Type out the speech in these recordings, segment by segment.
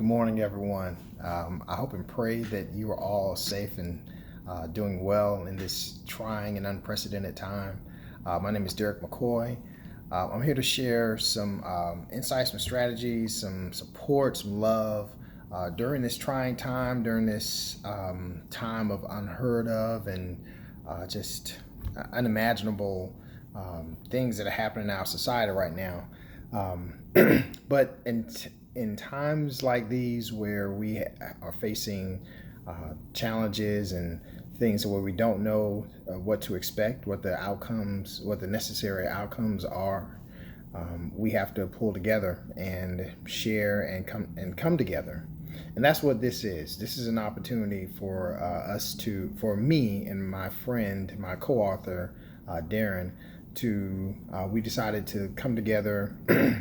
Good morning, everyone. I hope and pray that you are all safe and doing well in this trying and unprecedented time. My name is Derek McCoy. I'm here to share some insights, some strategies, some support, some love during this trying time, during this time of unheard of and just unimaginable things that are happening in our society right now. Um, but in times like these where we are facing challenges and things where we don't know what to expect, what the outcomes, what the necessary outcomes are, we have to pull together and share and come together. And that's what this is. This is an opportunity for for me and my friend, my co-author, Darren, we decided to come together,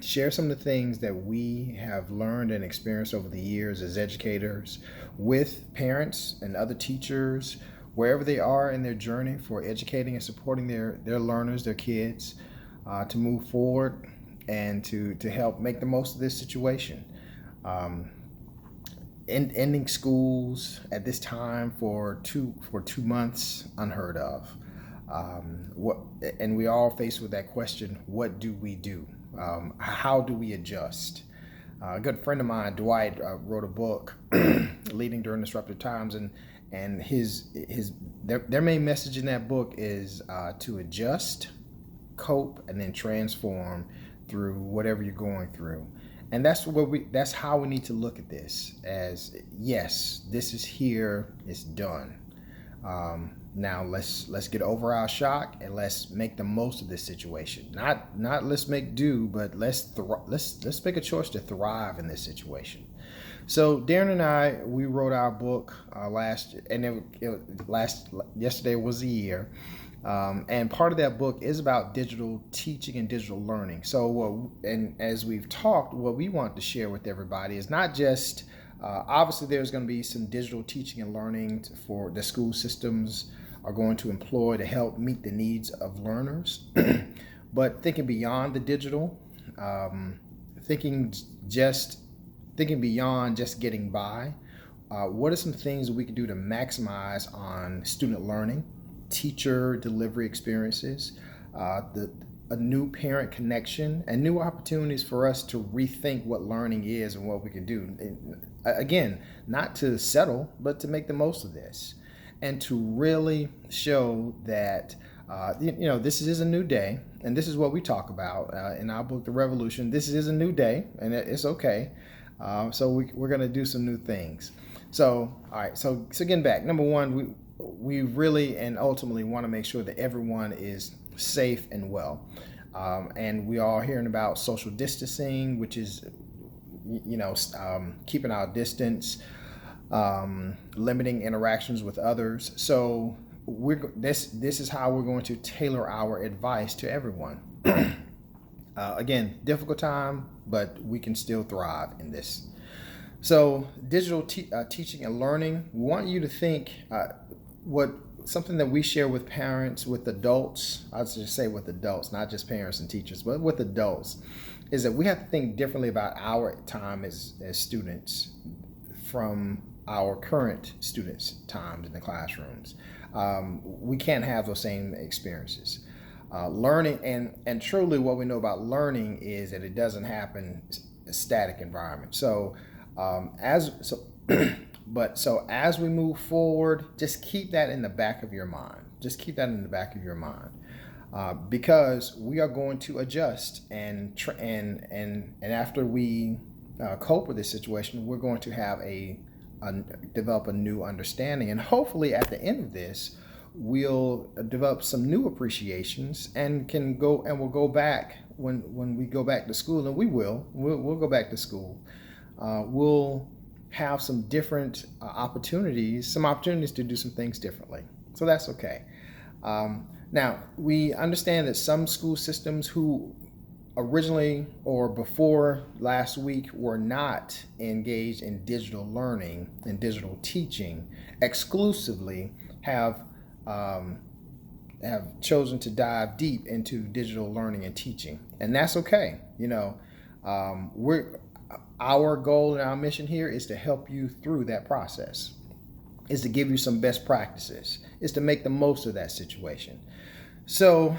share some of the things that we have learned and experienced over the years as educators with parents and other teachers, wherever they are in their journey for educating and supporting their learners, their kids, to move forward and to help make the most of this situation. Um, Ending schools at this time for 2 months, unheard of. What and we all faced with that question: what do we do? How do we adjust? A good friend of mine, Dwight, wrote a book, "Leading During Disruptive Times," and their main message in that book is to adjust, cope, and then transform through whatever you're going through. And that's how we need to look at this, as yes, this is here, it's done. Now let's get over our shock and let's make the most of this situation. Not let's make do, but let's make a choice to thrive in this situation. So Darren and I, we wrote our book yesterday was a year. And part of that book is about digital teaching and digital learning. And as we've talked, what we want to share with everybody is not just obviously there's going to be some digital teaching and learning for the school systems are going to employ to help meet the needs of learners, but thinking beyond the digital, thinking just thinking beyond just getting by. What are some things we can do to maximize on student learning, teacher delivery experiences, a new parent connection, and new opportunities for us to rethink what learning is and what we can do. And, again, not to settle, but to make the most of this and to really show that this is a new day, and this is what we talk about in our book, The Revolution. This is a new day, and it's okay. We're going to do some new things. So, all right. So getting back, number one, we really and ultimately want to make sure that everyone is safe and well. And we are hearing about social distancing, which is, keeping our distance, limiting interactions with others. So this is how we're going to tailor our advice to everyone. Again, difficult time, but we can still thrive in this. So digital teaching and learning, we want you to think something that we share with parents, with adults, I'll just say with adults, not just parents and teachers, but with adults, is that we have to think differently about our time as students from our current students' times in the classrooms. We can't have those same experiences. Learning and truly what we know about learning is that it doesn't happen in a static environment. As we move forward, just keep that in the back of your mind. Just keep that in the back of your mind, because we are going to adjust and after we cope with this situation, we're going to have develop a new understanding, and hopefully at the end of this, we'll develop some new appreciations and we'll go back when we go back to school, and we'll go back to school. We'll have some different opportunities to do some things differently. So that's okay. Now, we understand that some school systems who originally or before last week were not engaged in digital learning and digital teaching exclusively have chosen to dive deep into digital learning and teaching, and that's okay. our goal and our mission here is to help you through that process, is to give you some best practices, is to make the most of that situation. So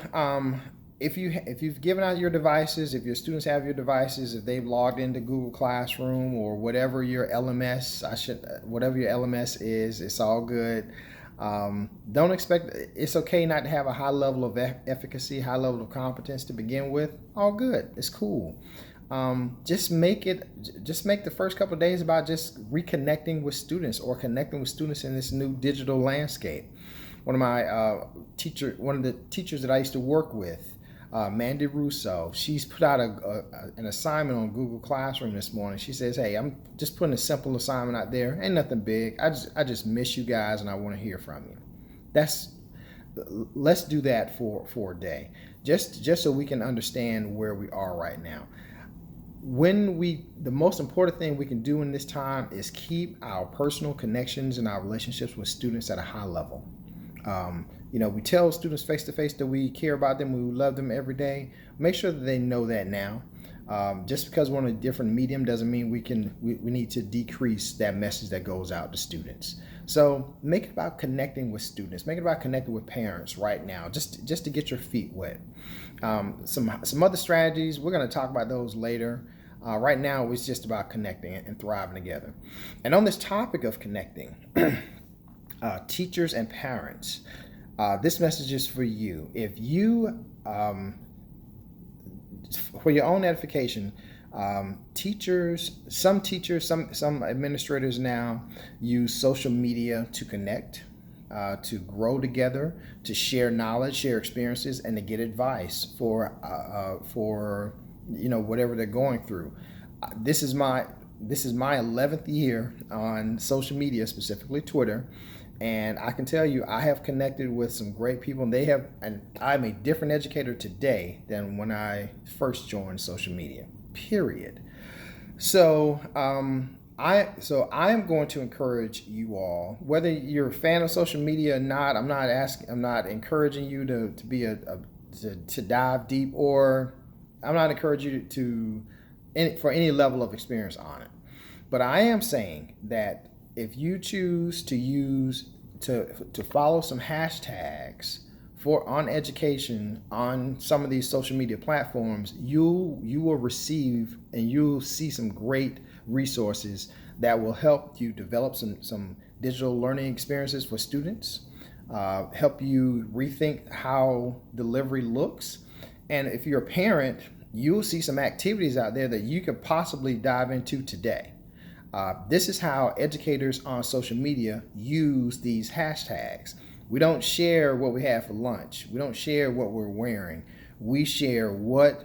if you've given out your devices, if your students have your devices, if they've logged into Google Classroom or whatever your whatever your LMS is, it's all good. Don't expect, it's okay not to have a high level of efficacy, high level of competence to begin with. All good, it's cool. Just make the first couple of days about just reconnecting with students or connecting with students in this new digital landscape. One of the teachers that I used to work with, Mandy Russo, she's put out an assignment on Google Classroom this morning. She says, hey, I'm just putting a simple assignment out there. Ain't nothing big. I just miss you guys and I want to hear from you. Let's do that for a day, just so we can understand where we are right now. The most important thing we can do in this time is keep our personal connections and our relationships with students at a high level. We tell students face to face that we care about them, we love them every day. Make sure that they know that now. Just because we're on a different medium doesn't mean we need to decrease that message that goes out to students. So make it about connecting with students. Make it about connecting with parents right now, just to get your feet wet. Some other strategies, we're going to talk about those later. Right now, it's just about connecting and thriving together. And on this topic of connecting, teachers and parents, this message is for you. If you, for your own edification, some administrators now use social media to connect, to grow together, to share knowledge, share experiences, and to get advice for whatever they're going through. This is my 11th year on social media, specifically Twitter. And I can tell you, I have connected with some great people, and I'm a different educator today than when I first joined social media, period. So I am going to encourage you all, whether you're a fan of social media or not. I'm not encouraging you to dive deep, or I'm not encouraging you for any level of experience on it. But I am saying that if you choose to follow some hashtags on education on some of these social media platforms, you will receive and you'll see some great resources that will help you develop some digital learning experiences for students, help you rethink how delivery looks. And if you're a parent, you'll see some activities out there that you could possibly dive into today. This is how educators on social media use these hashtags. We don't share what we had for lunch. We don't share what we're wearing. We share what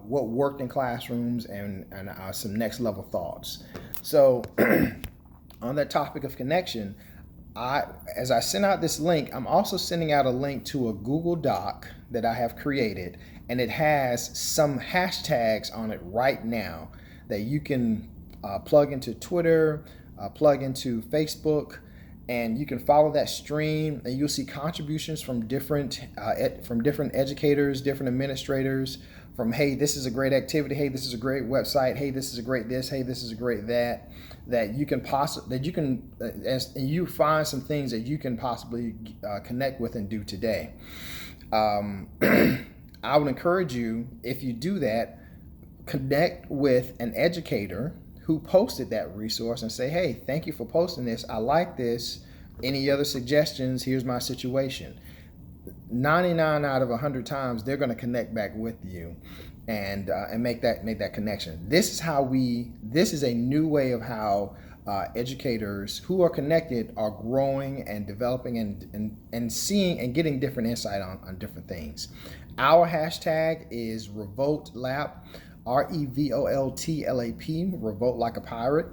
worked in classrooms and some next level thoughts. So on that topic of connection, as I send out this link, I'm also sending out a link to a Google Doc that I have created, and it has some hashtags on it right now that you can plug into Twitter, plug into Facebook, and you can follow that stream, and you'll see contributions from different educators, different administrators, from, hey, this is a great activity, hey, this is a great website, hey, this is a great this, hey, this is a great that you find some things that you can possibly connect with and do today. I would encourage you, if you do that, connect with an educator who posted that resource and say, hey, thank you for posting this. I like this. Any other suggestions? Here's my situation. 99 out of 100 times, they're going to connect back with you and make that connection. This is a new way of how educators who are connected are growing and developing and seeing and getting different insight on different things. Our hashtag is RevoltLap, RevoltLap, Revolt Like a Pirate.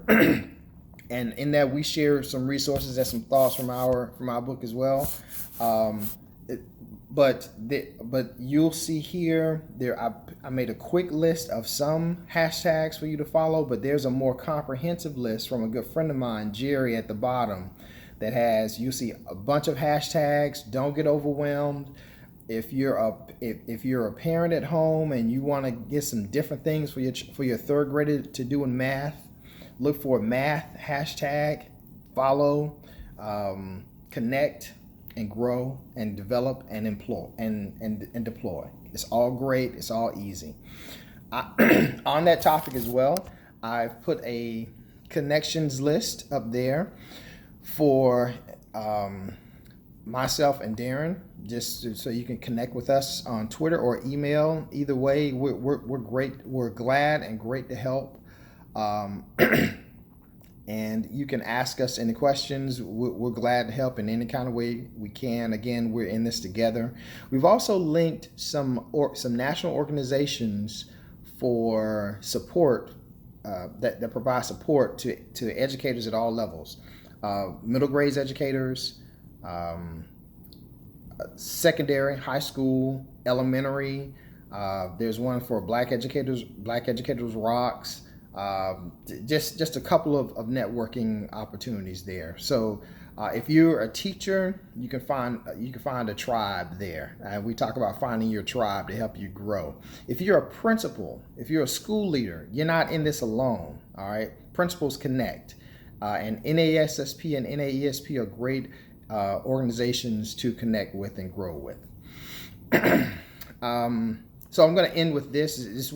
And in that, we share some resources and some thoughts from our book as well. But you'll see here, I made a quick list of some hashtags for you to follow, but there's a more comprehensive list from a good friend of mine, Jerry, at the bottom, that you'll see a bunch of hashtags. Don't get overwhelmed. if you're a parent at home and you want to get some different things for your third grader to do in math, look for math hashtag, follow, connect, and grow and develop and employ and deploy. It's all great. It's all easy. On that topic as well, I've put a connections list up there for myself and Darren, just so you can connect with us on Twitter or email. Either way, we're great. We're glad and great to help. And you can ask us any questions. We're glad to help in any kind of way we can. Again, we're in this together. We've also linked some national organizations for support that provide support to educators at all levels, middle grades educators, secondary, high school, elementary. There's one for Black Educators Rocks. Just a couple of networking opportunities there. So if you're a teacher, you can find a tribe there. We talk about finding your tribe to help you grow. If you're a principal, if you're a school leader, you're not in this alone. All right, Principals Connect, and NASSP and NAESP are great organizations to connect with and grow with. So I'm going to end with this. This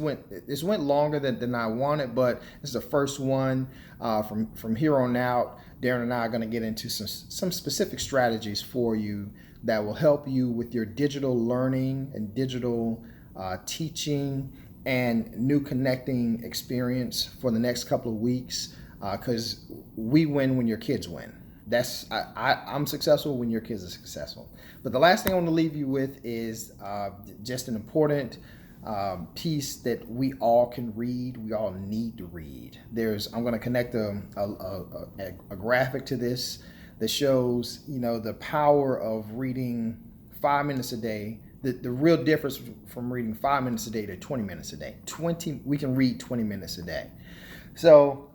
went longer than I wanted, but this is the first one. From here on out, Darren and I are going to get into some specific strategies for you that will help you with your digital learning and digital teaching and new connecting experience for the next couple of weeks. Because we win when your kids win. I'm successful when your kids are successful. But the last thing I want to leave you with is just an important piece that we all can read. We all need to read. I'm going to connect a graphic to this that shows, the power of reading 5 minutes a day. The real difference from reading 5 minutes a day to 20 minutes a day. We can read 20 minutes a day. So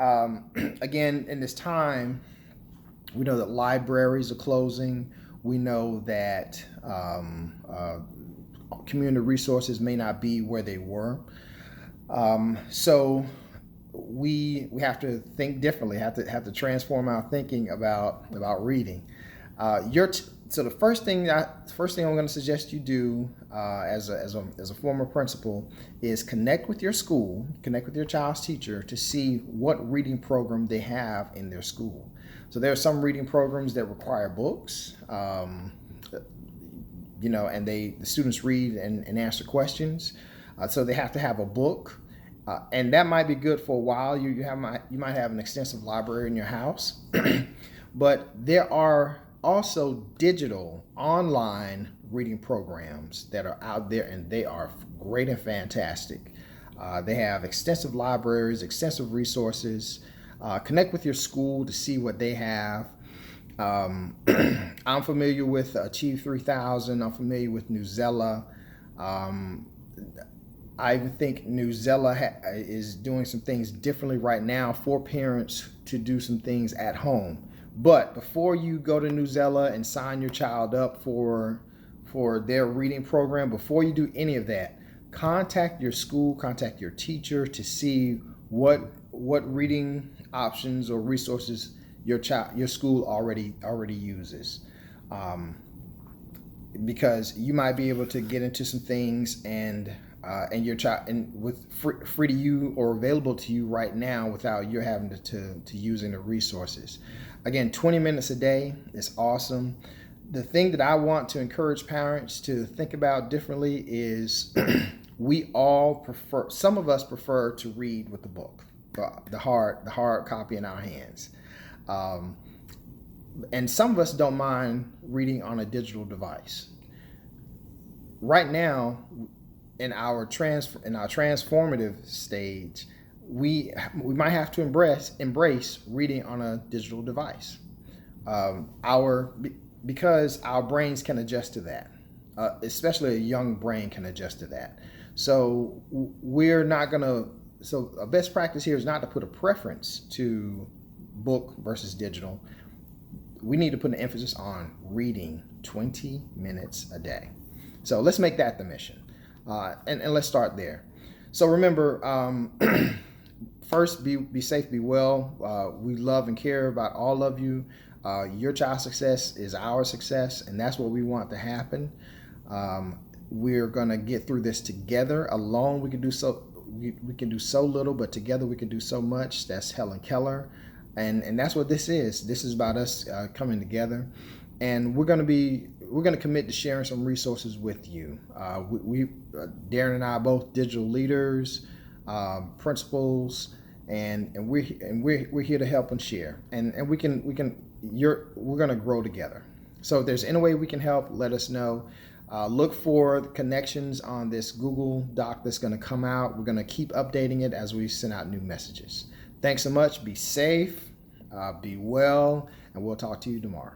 again, in this time, we know that libraries are closing. We know that community resources may not be where they were. So we have to think differently. Have to transform our thinking about reading. So the first thing I'm going to suggest you do as a former principal is connect with your school, connect with your child's teacher to see what reading program they have in their school. So there are some reading programs that require books, and the students read and answer questions. So they have to have a book, and that might be good for a while. You might have an extensive library in your house, but there are also digital online reading programs that are out there, and they are great and fantastic. They have extensive libraries, extensive resources. Connect with your school to see what they have. I'm familiar with Achieve 3000. I'm familiar with Newsela. I even think Newsela is doing some things differently right now for parents to do some things at home. But before you go to Newsela and sign your child up for their reading program, before you do any of that, contact your school, contact your teacher to see what reading options or resources your school already uses, because you might be able to get into some things and your child with free to you or available to you right now without you having to using the resources. Again, 20 minutes a day is awesome. The thing that I want to encourage parents to think about differently is some of us prefer to read with the book, the hard copy in our hands. And some of us don't mind reading on a digital device. Right now, in our transformative stage, we might have to embrace reading on a digital device. Because our brains can adjust to that. Especially a young brain can adjust to that. So a best practice here is not to put a preference to book versus digital. We need to put an emphasis on reading 20 minutes a day. So let's make that the mission, and let's start there. So remember, first, be safe, be well. We love and care about all of you. Your child's success is our success, and that's what we want to happen. We're gonna get through this together. Alone, we can do so. We can do so little, but together we can do so much. That's Helen Keller, and that's what this is. This is about us coming together, and we're gonna commit to sharing some resources with you. Darren and I are both digital leaders, principals, and we're here to help and share, and we're gonna grow together. So if there's any way we can help, let us know. Look for connections on this Google Doc that's going to come out. We're going to keep updating it as we send out new messages. Thanks so much. Be safe, be well, and we'll talk to you tomorrow.